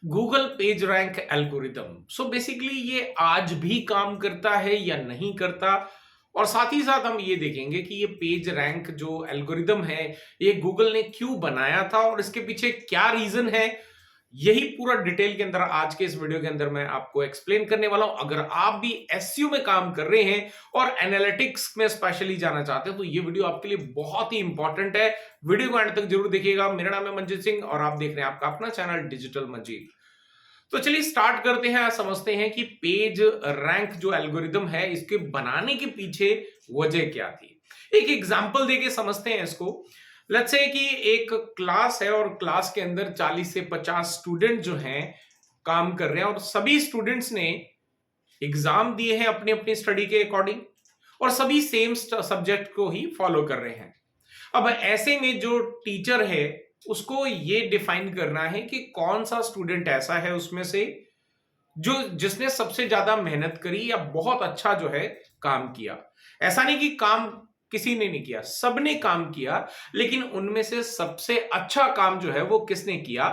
Google page rank algorithm. So basically ये आज भी काम करता है या नहीं करता, और साथ ही साथ हम ये देखेंगे कि ये पेज रैंक जो एल्गोरिदम है ये गूगल ने क्यों बनाया था और इसके पीछे क्या रीजन है। यही पूरा डिटेल के अंदर आज के इस वीडियो के अंदर मैं आपको एक्सप्लेन करने वाला हूं। अगर आप भी एसईओ में काम कर रहे हैं और एनालिटिक्स में स्पेशली जाना चाहते हैं तो ये वीडियो आपके लिए बहुत ही इंपॉर्टेंट है। वीडियो को एंड तक जरूर देखिएगा। मेरा नाम है मंजीत सिंह और आप देख रहे हैं आपका अपना चैनल डिजिटल मंजीत। तो चलिए स्टार्ट करते हैं। समझते हैं कि पेज रैंक जो एल्गोरिदम है इसके बनाने के पीछे वजह क्या थी। एक एग्जांपल देके समझते हैं इसको। लेट्स से कि एक क्लास है और क्लास के अंदर 40 से 50 स्टूडेंट जो हैं काम कर रहे हैं और सभी स्टूडेंट्स ने एग्जाम दिए हैं अपनी अपनी स्टडी के अकॉर्डिंग और सभी सेम सब्जेक्ट को ही फॉलो कर रहे हैं। अब ऐसे में जो टीचर है उसको ये डिफाइन करना है कि कौन सा स्टूडेंट ऐसा है उसमें से जो जिसने सबसे ज्यादा मेहनत करी या बहुत अच्छा जो है काम किया। ऐसा नहीं कि काम किसी ने नहीं किया, सबने काम किया, लेकिन उनमें से सबसे अच्छा काम जो है वो किसने किया।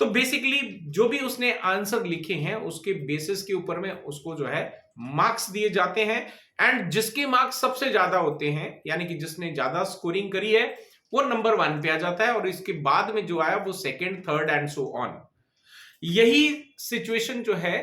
तो बेसिकली जो भी उसने आंसर लिखे हैं उसके बेसिस के ऊपर में उसको जो है मार्क्स दिए जाते हैं। एंड जिसके मार्क्स सबसे ज्यादा होते हैं यानी कि जिसने ज्यादा स्कोरिंग करी है वो नंबर 1 पे आ जाता है और इसके बाद में जो आया वो second, third and so on. यही सिचुएशन जो है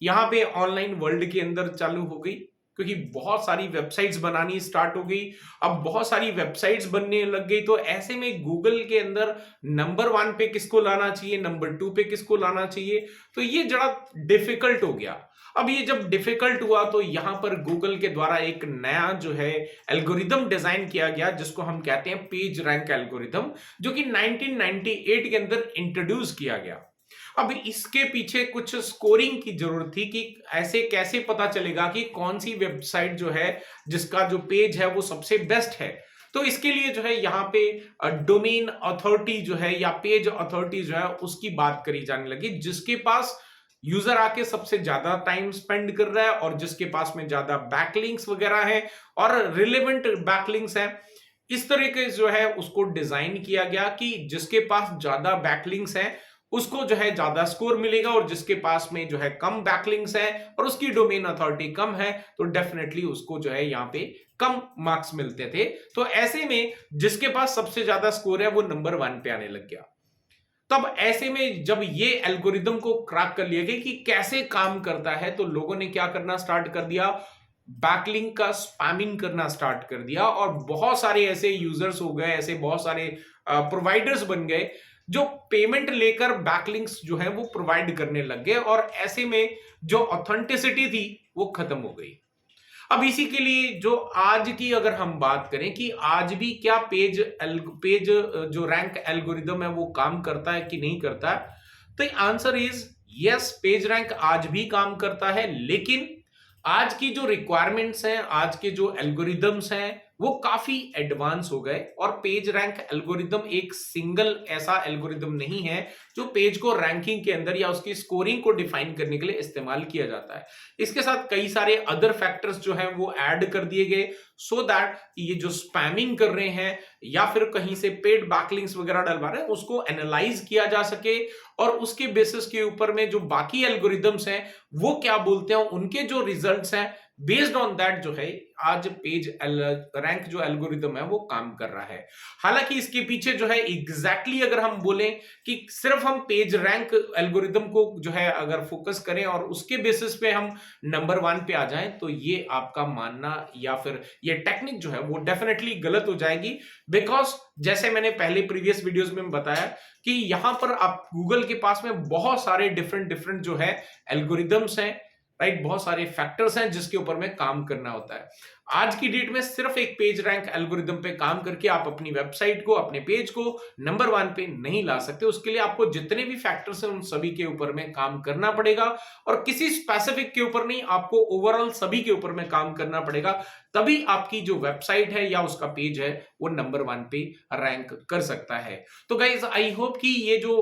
यहां पे ऑनलाइन वर्ल्ड के अंदर चालू हो गई क्योंकि बहुत सारी वेबसाइट्स बनानी स्टार्ट हो गई। अब बहुत सारी वेबसाइट्स बनने लग गई तो ऐसे में गूगल के अंदर नंबर 1 पे किसको लाना चाहिए, नंबर 2 पे किसको लाना चाहिए, तो ये जरा डिफिकल्ट हो गया। अब ये जब डिफिकल्ट हुआ तो यहां पर गूगल के द्वारा एक नया जो है एल्गोरिदम डिजाइन किया गया जिसको हम कहते हैं पेज रैंक एल्गोरिदम, जो कि 1998 के अंदर इंट्रोड्यूस किया गया। अब इसके पीछे कुछ स्कोरिंग की जरूरत थी कि ऐसे कैसे पता चलेगा कि कौन सी वेबसाइट जो है जिसका जो पेज है वो सबसे बेस्ट है। तो इसके लिए जो है यहाँ पे डोमेन अथॉरिटी जो है या पेज अथॉरिटी जो है उसकी बात करी जाने लगी, जिसके पास यूजर आके सबसे ज्यादा टाइम स्पेंड कर रहा है और जिसके पास में ज्यादा बैकलिंक्स वगैरह है और रिलेवेंट बैकलिंक्स है। इस तरीके जो है उसको डिजाइन किया गया कि जिसके पास ज्यादा बैकलिंक्स है उसको जो है ज्यादा स्कोर मिलेगा और जिसके पास में जो है कम बैकलिंक्स है और उसकी डोमेन अथॉरिटी कम है तो डेफिनेटली उसको जो है यहाँ पे कम मार्क्स मिलते थे। तो ऐसे में जिसके पास सबसे ज्यादा स्कोर है वो नंबर 1 पे आने लग गया। तब ऐसे में जब ये एल्गोरिदम को क्रैक कर लिया गया कि कैसे काम करता है तो लोगों ने क्या करना स्टार्ट कर दिया, बैकलिंक का स्पैमिंग करना स्टार्ट कर दिया और बहुत सारे ऐसे यूजर्स हो गए, ऐसे बहुत सारे प्रोवाइडर्स बन गए जो पेमेंट लेकर बैकलिंक्स जो है वो प्रोवाइड करने लग गए और ऐसे में जो ऑथेंटिसिटी थी वो खत्म हो गई। अब इसी के लिए जो आज की अगर हम बात करें कि आज भी क्या पेज जो रैंक एल्गोरिदम है वो काम करता है कि नहीं करता है, तो answer is yes, page rank आज भी काम करता है। लेकिन आज की जो रिक्वायरमेंट्स हैं, आज के जो एल्गोरिदम्स हैं वो काफी एडवांस हो गए और पेज रैंक एल्गोरिदम एक सिंगल ऐसा एल्गोरिदम नहीं है जो पेज को रैंकिंग के अंदर या उसकी स्कोरिंग को डिफाइन करने के लिए इस्तेमाल किया जाता है। इसके साथ कई सारे अदर फैक्टर्स जो हैं वो ऐड कर दिए गए सो दैट ये जो स्पैमिंग कर रहे हैं या फिर कहीं से पेड बैकलिंक्स वगैरह डलवा रहे हैं उसको एनालाइज किया जा सके और उसके बेसिस के ऊपर में जो बाकी एल्गोरिदम्स हैं वो क्या बोलते हैं, उनके जो रिजल्ट्स हैं बेस्ड ऑन दैट जो है आज पेज रैंक जो एल्गोरिदम है वो काम कर रहा है। हालांकि इसके पीछे जो है एग्जैक्टली अगर हम बोलें कि सिर्फ हम पेज रैंक एल्गोरिदम को जो है अगर फोकस करें और उसके बेसिस पे हम नंबर 1 पे आ जाएं तो ये आपका मानना या फिर ये टेक्निक जो है वो डेफिनेटली गलत हो जाएगी। बिकॉज जैसे मैंने पहले प्रीवियस वीडियोस में बताया कि यहां पर आप गूगल के पास में बहुत सारे डिफरेंट जो है एल्गोरिदम्स हैं, राइट, बहुत सारे फैक्टर्स हैं जिसके ऊपर में काम करना होता है। आज की डेट में सिर्फ एक पेज रैंक एल्गोरिदम पे काम करके आप अपनी वेबसाइट को, अपने पेज को नंबर 1 पे नहीं ला सकते। उसके लिए आपको जितने भी फैक्टर्स हैं उन सभी के ऊपर में काम करना पड़ेगा और किसी स्पेसिफिक के ऊपर नहीं, आपको ओवरऑल सभी के ऊपर में काम करना पड़ेगा। तभी आपकी जो वेबसाइट है या उसका पेज है वो नंबर 1 पे रैंक कर सकता है। तो गाइज आई होप कि ये जो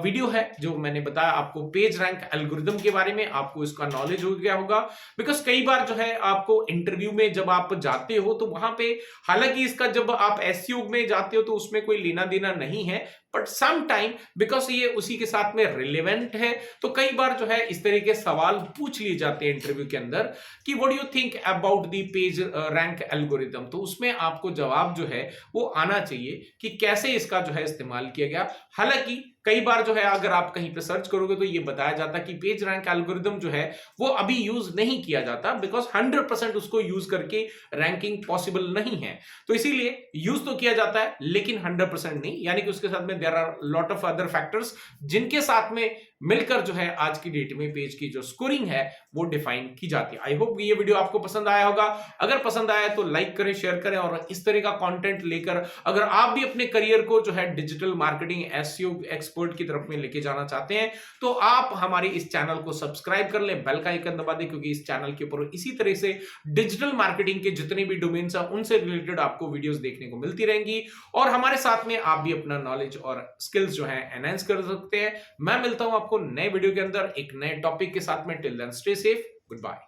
वीडियो है जो मैंने बताया आपको पेज रैंक एल्गोरिदम के बारे में, आपको इसका नॉलेज हो गया होगा। बिकॉज कई बार जो है आपको इंटरव्यू में जब आप जाते हो तो वहां पे, हालांकि इसका जब आप एसईओ में जाते हो तो उसमें कोई लेना देना नहीं है, बट सम टाइम बिकॉज ये उसी के साथ में रिलेवेंट है, तो कई बार जो है इस तरह के सवाल पूछ लिए जाते हैं इंटरव्यू के अंदर कि what do you think about the page rank algorithm. तो उसमें आपको जवाब जो है वो आना चाहिए कि कैसे इसका जो है इस्तेमाल किया गया। हालांकि कई बार जो है अगर आप कहीं पे सर्च करोगे तो ये बताया जाता कि पेज रैंक एल्गोरिदम जो है वो अभी यूज नहीं किया जाता, बिकॉज 100% उसको यूज करके रैंकिंग पॉसिबल नहीं है। तो इसीलिए यूज तो किया जाता है लेकिन 100% नहीं, यानी कि उसके साथ में there are lot of other factors जिनके साथ में मिलकर जो है आज की डेट में पेज की जो स्कोरिंग है वो डिफाइन की जाती है। आई होप ये वीडियो आपको पसंद आया होगा। अगर पसंद आया तो लाइक करें, शेयर करें, और इस तरह का कंटेंट लेकर अगर आप भी अपने करियर को जो है डिजिटल मार्केटिंग एसईओ एक्सपर्ट की तरफ में लेके जाना चाहते हैं तो आप हमारे इस चैनल को सब्सक्राइब कर लें, बेल का आइकन दबा दें, क्योंकि इस चैनल के ऊपर इसी तरह से डिजिटल मार्केटिंग के जितने भी डोमेन्स हैं उनसे रिलेटेड आपको वीडियोस देखने को मिलती रहेंगी, और हमारे साथ में आप भी अपना नॉलेज और स्किल्स जो है एनहांस कर सकते हैं। मैं मिलता हूं आपको नए वीडियो के अंदर एक नए टॉपिक के साथ में। Till then stay safe, good bye.